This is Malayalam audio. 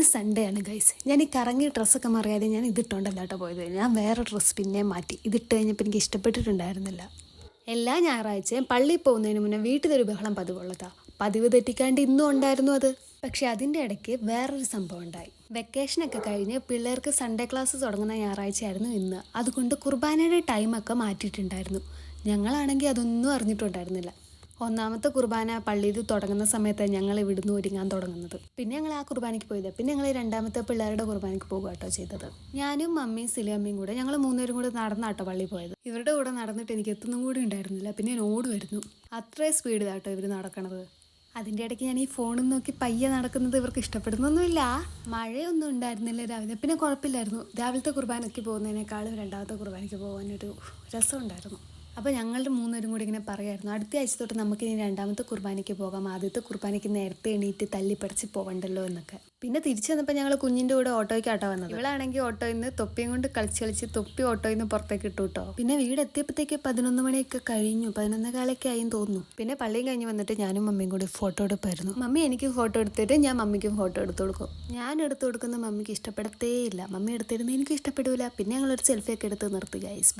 ഇന്ന് സൺഡേ ആണ് ഗൈസ്. ഞാൻ ഈ കറങ്ങിയ ഡ്രസ്സൊക്കെ മാറിയാതെ ഞാൻ ഇതിട്ടുണ്ടല്ലോ കേട്ടോ പോയത്. ഞാൻ വേറെ ഡ്രസ്സ് പിന്നെ മാറ്റി. ഇതിട്ട് കഴിഞ്ഞപ്പോൾ എനിക്ക് ഇഷ്ടപ്പെട്ടിട്ടുണ്ടായിരുന്നില്ല. എല്ലാ ഞായറാഴ്ചയും പള്ളിയിൽ പോകുന്നതിന് മുന്നേ വീട്ടിലൊരു ബഹളം പതിവുള്ളതാ. പതിവ് തെറ്റിക്കാണ്ട് ഇന്നും ഉണ്ടായിരുന്നു അത്. പക്ഷെ അതിൻ്റെ ഇടയ്ക്ക് വേറൊരു സംഭവം ഉണ്ടായി. വെക്കേഷനൊക്കെ കഴിഞ്ഞ് പിള്ളേർക്ക് സൺഡേ ക്ലാസ് തുടങ്ങുന്ന ഞായറാഴ്ചയായിരുന്നു ഇന്ന്. അതുകൊണ്ട് കുർബാനയുടെ ടൈമൊക്കെ മാറ്റിയിട്ടുണ്ടായിരുന്നു. ഞങ്ങളാണെങ്കിൽ അതൊന്നും അറിഞ്ഞിട്ടുണ്ടായിരുന്നില്ല. ഒന്നാമത്തെ കുർബാന പള്ളിയിൽ തുടങ്ങുന്ന സമയത്ത് ഞങ്ങൾ ഇവിടുന്ന് ഒരുങ്ങാൻ തുടങ്ങുന്നത്. പിന്നെ ഞങ്ങൾ ആ കുർബാനയ്ക്ക് പോയത്. പിന്നെ ഞങ്ങൾ രണ്ടാമത്തെ പിള്ളേരുടെ കുർബാനയ്ക്ക് പോകുക കേട്ടോ ചെയ്തത്. ഞാനും മമ്മിയും സിലിയമ്മയും കൂടെ ഞങ്ങൾ മൂന്നുപേരും കൂടെ നടന്നാട്ടോ പള്ളിയിൽ പോയത്. ഇവരുടെ കൂടെ നടന്നിട്ട് എനിക്ക് എത്തുന്നും കൂടി ഉണ്ടായിരുന്നില്ല. പിന്നെ ഞാൻ ഓടുമായിരുന്നു. അത്രയും സ്പീഡിലാട്ടോ ഇവർ നടക്കണത്. അതിൻ്റെ ഇടയ്ക്ക് ഞാൻ ഈ ഫോണിൽ നോക്കി പയ്യെ നടക്കുന്നത് ഇവർക്ക് ഇഷ്ടപ്പെടുന്നൊന്നുമില്ല. മഴയൊന്നും ഉണ്ടായിരുന്നില്ല രാവിലെ. പിന്നെ കുഴപ്പമില്ലായിരുന്നു. രാവിലത്തെ കുർബാനയ്ക്ക് പോകുന്നതിനേക്കാളും രണ്ടാമത്തെ കുർബാനയ്ക്ക് പോകാനൊരു രസമുണ്ടായിരുന്നു. അപ്പോൾ ഞങ്ങളുടെ മൂന്നുപേരും കൂടി ഇങ്ങനെ പറയായിരുന്നു, അടുത്ത ആഴ്ച തൊട്ട് നമുക്ക് ഇനി രണ്ടാമത്തെ കുർബാനയ്ക്ക് പോകാം, ആദ്യത്തെ കുർബാനയ്ക്ക് നേരത്തെ എണീറ്റ് തല്ലിപ്പടിച്ച് പോകണ്ടല്ലോ എന്നൊക്കെ. പിന്നെ തിരിച്ചു വന്നപ്പോൾ ഞങ്ങൾ കുഞ്ഞിൻ്റെ കൂടെ ഓട്ടോയ്ക്കാട്ടോ വന്നത്. ഇവളാണെങ്കിൽ ഓട്ടോയിൽ നിന്ന് തൊപ്പിയും കൊണ്ട് കളിച്ച് തൊപ്പി ഓട്ടോയിൽ നിന്ന് പുറത്തേക്ക് ഇട്ടു കേട്ടോ. പിന്നെ വീട് എത്തിയപ്പോഴത്തേക്ക് 11 മണിയൊക്കെ കഴിഞ്ഞു, 11 കാലൊക്കെ ആയി തോന്നുന്നു. പിന്നെ പള്ളിയും കഴിഞ്ഞ് വന്നിട്ട് ഞാനും മമ്മിയും കൂടി ഫോട്ടോ എടുപ്പായിരുന്നു. മമ്മി എനിക്ക് ഫോട്ടോ എടുത്തിട്ട് ഞാൻ മമ്മിക്കും ഫോട്ടോ എടുത്തു കൊടുക്കും. ഞാൻ എടുത്തു കൊടുക്കുന്ന മമ്മിക്ക് ഇഷ്ടപ്പെടത്തേ ഇല്ല. മമ്മി എടുത്തിരുന്ന് എനിക്ക് ഇഷ്ടപ്പെടില്ല. പിന്നെ ഞങ്ങളൊരു സെൽഫിയൊക്കെ എടുത്ത് നിർത്തി ഗൈസ്.